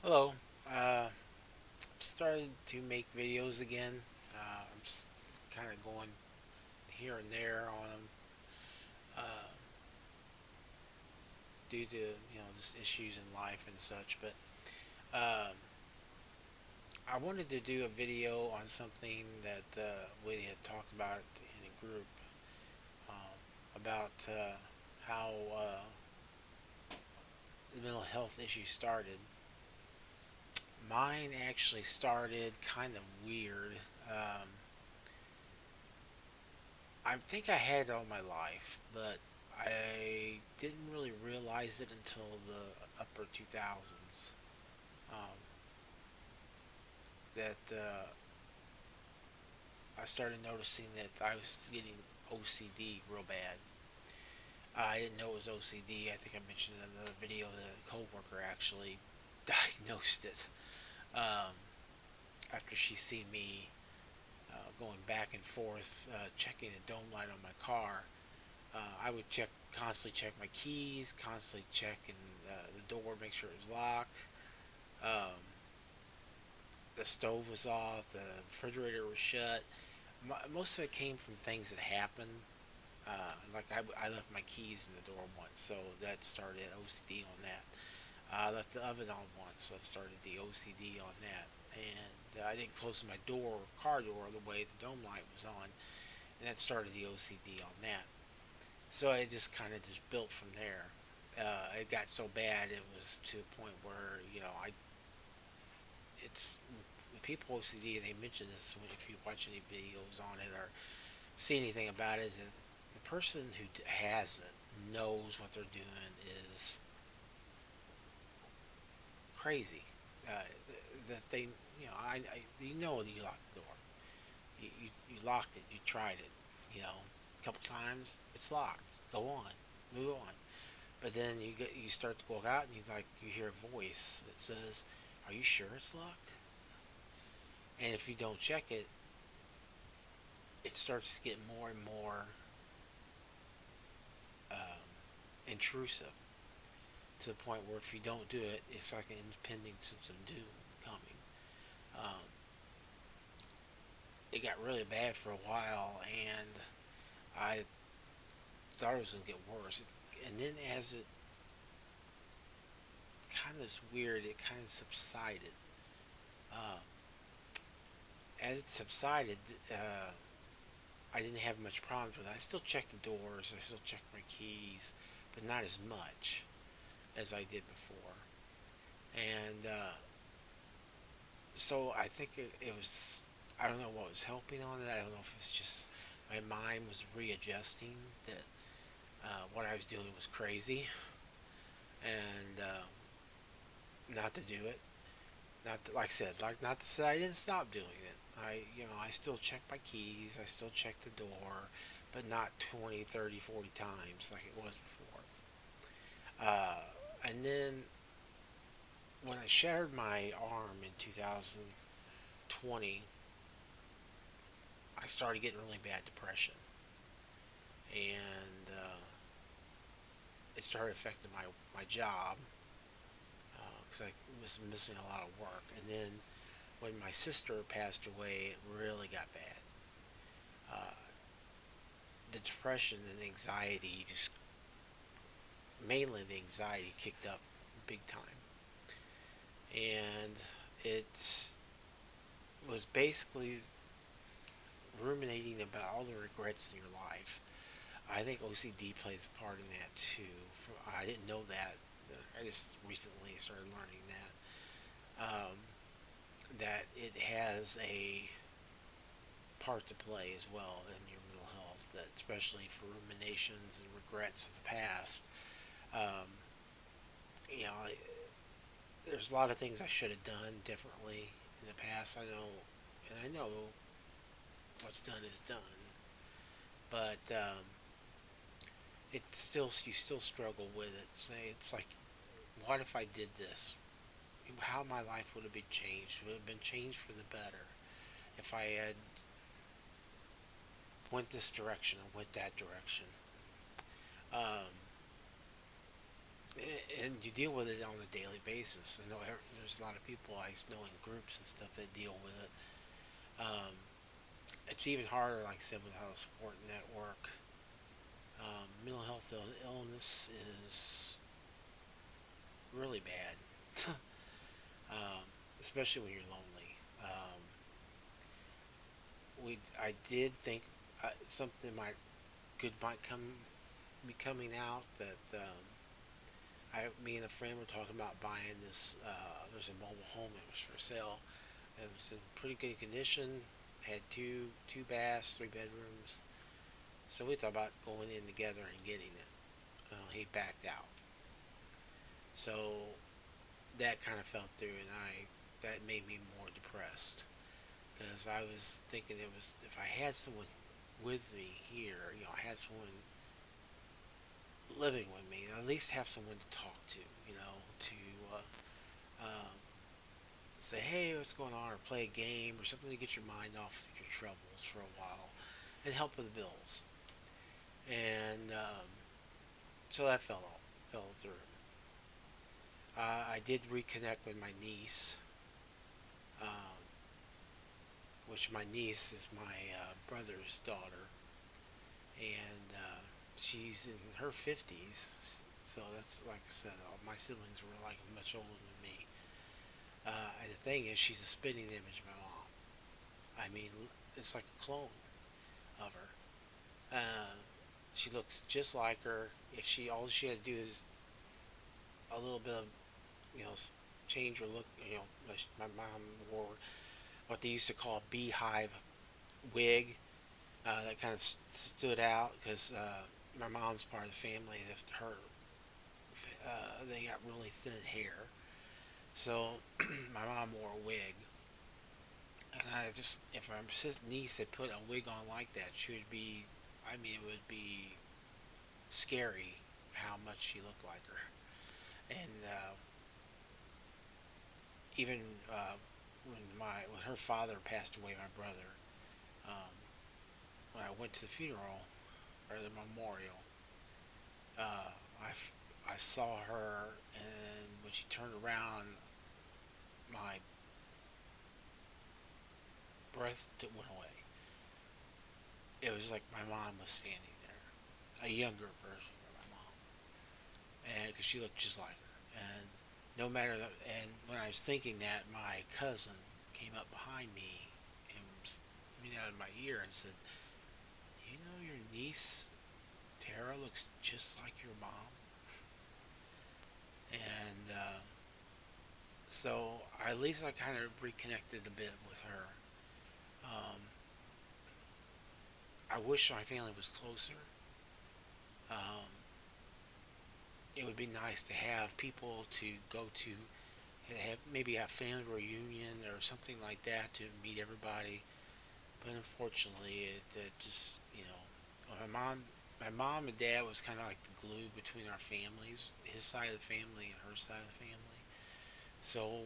Hello. Started to make videos again. I'm kind of going here and there on them due to just issues in life and such. But um, I wanted to do a video on something that we had talked about in a group about how the mental health issue started. Mine actually started kind of weird. Um, I think I had it all my life, but I didn't really realize it until the upper 2000s. Um, that I started noticing that I was getting OCD real bad. I didn't know it was OCD. I think I mentioned in another video that a coworker actually diagnosed it um, after she seen me going back and forth, checking the dome light on my car. I would constantly check my keys, constantly checking the door, make sure it was locked. Um, the stove was off, the refrigerator was shut. Most of it came from things that happened. I left my keys in the door once, so that started OCD on that. I left the oven on once, so that started the OCD on that. And I didn't close my car door, the way the dome light was on, and that started the OCD on that. So it just kind of just built from there. It got so bad it was to a point where I it's people OCD, they mention this if you watch any videos on it or see anything about it, is that the person who has it knows what they're doing is crazy. Uh, that they you know that you locked the door. You locked it. You tried it. A couple times. It's locked. Go on. Move on. But then you start to go out and you hear a voice that says, "Are you sure it's locked?" And if you don't check it, it starts to get more and more um, intrusive to the point where if you don't do it, it's like an impending sense of doom coming. Um, it got really bad for a while, and I thought it was going to get worse. And then as it kind of is weird, it kind of subsided. Um, as it subsided, uh, I didn't have much problems with it. I still checked the doors, I still checked my keys, but not as much as I did before. And so I think it was, I don't know what was helping on it. I don't know if it's just my mind was readjusting that what I was doing was crazy and not to do it. Not to, like I said, like not to say I didn't stop doing it. I still check my keys, I still check the door, but not 20, 30, 40 times like it was before. And then when I shattered my arm in 2020, I started getting really bad depression, and it started affecting my job because I was missing a lot of work. And then when my sister passed away, it really got bad. Uh, the depression and anxiety just mainly the anxiety kicked up big time, and it was basically ruminating about all the regrets in your life. I think OCD plays a part in that too. I didn't know that. I just recently started learning that it has a part to play as well in your mental health. That especially for ruminations and regrets of the past. Um, you know, there's a lot of things I should have done differently in the past. I know what's done is done, but you still struggle with it. Say it's like, what if I did this? How my life would have been changed? Would have been changed for the better if I had went this direction or went that direction. Um, and you deal with it on a daily basis. I know there's a lot of people I know in groups and stuff that deal with it. Um, it's even harder, like I said, without a support network. Mental health illness is really bad, um, especially when you're lonely. I did think something might be coming out that me and a friend were talking about buying this. There's a mobile home that was for sale. It was in pretty good condition. Had two baths, 3 bedrooms. So we thought about going in together and getting it. He backed out. So that kind of fell through, and I that made me more depressed because I was thinking it was if I had someone with me here, I had someone living with me, at least have someone to talk to, to um, say, hey, what's going on, or play a game or something to get your mind off your troubles for a while and help with the bills. And so that fell through. I did reconnect with my niece, um, which my niece is my brother's daughter, and she's in her 50s. So that's like I said, all my siblings were like much older than me. And the thing is, she's a spitting image of my mom. I mean, it's like a clone of her. She looks just like her. If she all she had to do is a little bit of you know change her look. My mom wore what they used to call a beehive wig that kind of stood out because my mom's part of the family. If her they got really thin hair, so my mom wore a wig. And I just, if my niece had put a wig on like that, she would be, I mean, it would be scary how much she looked like her. And even when her father passed away, my brother, um, when I went to the funeral or the memorial, uh, I saw her, and when she turned around, my breath went away. It was like my mom was standing there, a younger version of my mom, and because she looked just like her. And no matter, and when I was thinking that, my cousin came up behind me and me out of my ear and said, "You know your niece Tara looks just like your mom." And so at least I kind of reconnected a bit with her. Um, I wish my family was closer. Um, it would be nice to have people to go to and have maybe a family reunion or something like that to meet everybody. But unfortunately, it just my mom and dad was kind of like the glue between our families, his side of the family and her side of the family. So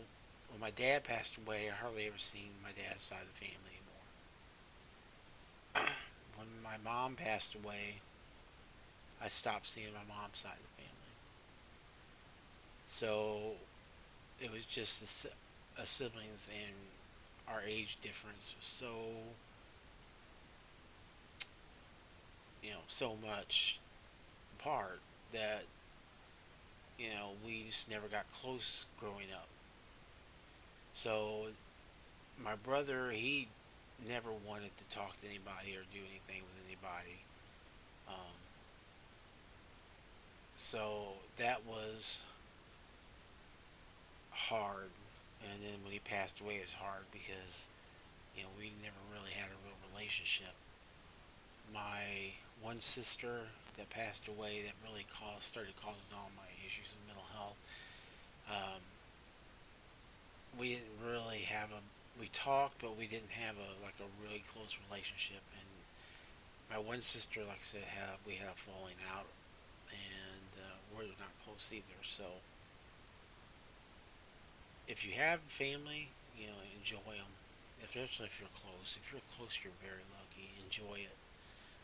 when my dad passed away, I hardly ever seen my dad's side of the family anymore. When my mom passed away, I stopped seeing my mom's side of the family. So it was just the siblings, and our age difference was so much apart that we just never got close growing up. So my brother, he never wanted to talk to anybody or do anything with anybody. Um, so that was hard. And then when he passed away, it was hard because we never really had a real relationship. My one sister that passed away that really started causing all my issues of mental health. Um, we didn't really have a we talked, but we didn't have a really close relationship. And my one sister, like I said, we had a falling out, and we're not close either. So if you have family, enjoy them. Especially if you're close. If you're close, you're very lucky. Enjoy it.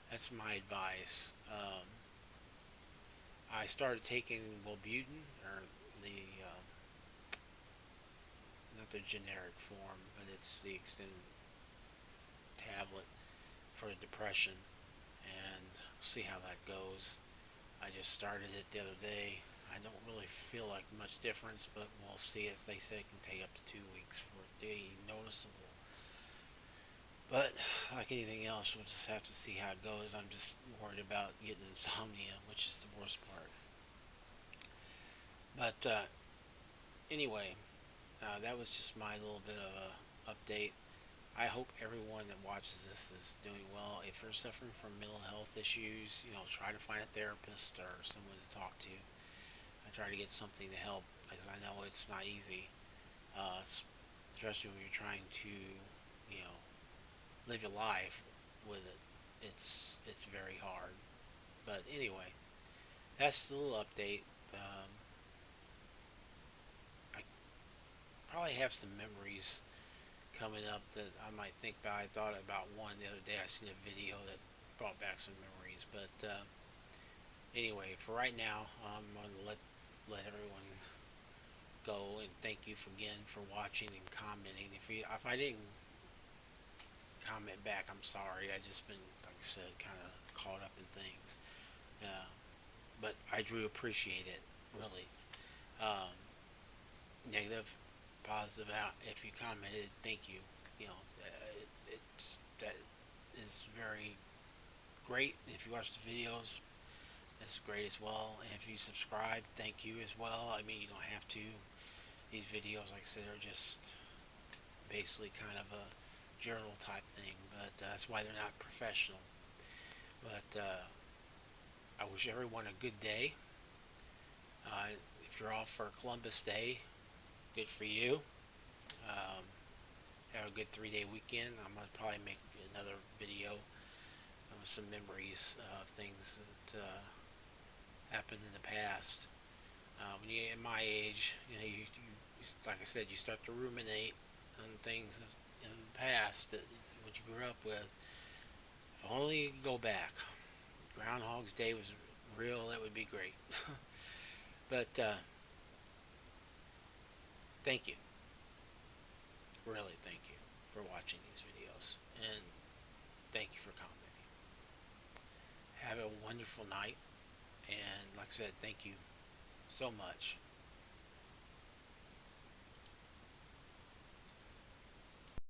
That's my advice. I started taking Wellbutrin, or the not the generic form, but it's the extended tablet for depression, and see how that goes. I just started it the other day. I don't really feel like much difference, but we'll see. As they say, it can take up to 2 weeks for it to be noticeable. But like anything else, we'll just have to see how it goes. I'm just worried about getting insomnia, which is the worst part. But anyway, that was just my little bit of a update. I hope everyone that watches this is doing well. If you're suffering from mental health issues, try to find a therapist or someone to talk to. I try to get something to help, because I know it's not easy, especially when you're trying to, live your life with it. It's very hard. But anyway, that's the little update. I probably have some memories coming up that I might think about. I thought about one the other day. I seen a video that brought back some memories. But anyway, for right now, I'm gonna let everyone go, and thank you again for watching and commenting. If I didn't comment back, I'm sorry. I just been, like I said, kind of caught up in things. Uh, but I do appreciate it, really. Um, Negative, positive. Out. If you commented, thank you. That is very great. If you watch the videos, that's great as well. And if you subscribe, thank you as well. I mean, you don't have to. These videos, like I said, are just basically kind of a journal type thing, but that's why they're not professional. But I wish everyone a good day. Uh, if you're off for Columbus Day, good for you. Um, have a good 3-day weekend. I'm gonna probably make another video with some memories of things that happened in the past. When you get my age, like I said, you start to ruminate on things in the past that what you grew up with. If only you could go back. Groundhog's Day was real, that would be great. But thank you. Really, thank you for watching these videos. And thank you for commenting. Have a wonderful night. And like I said, thank you so much.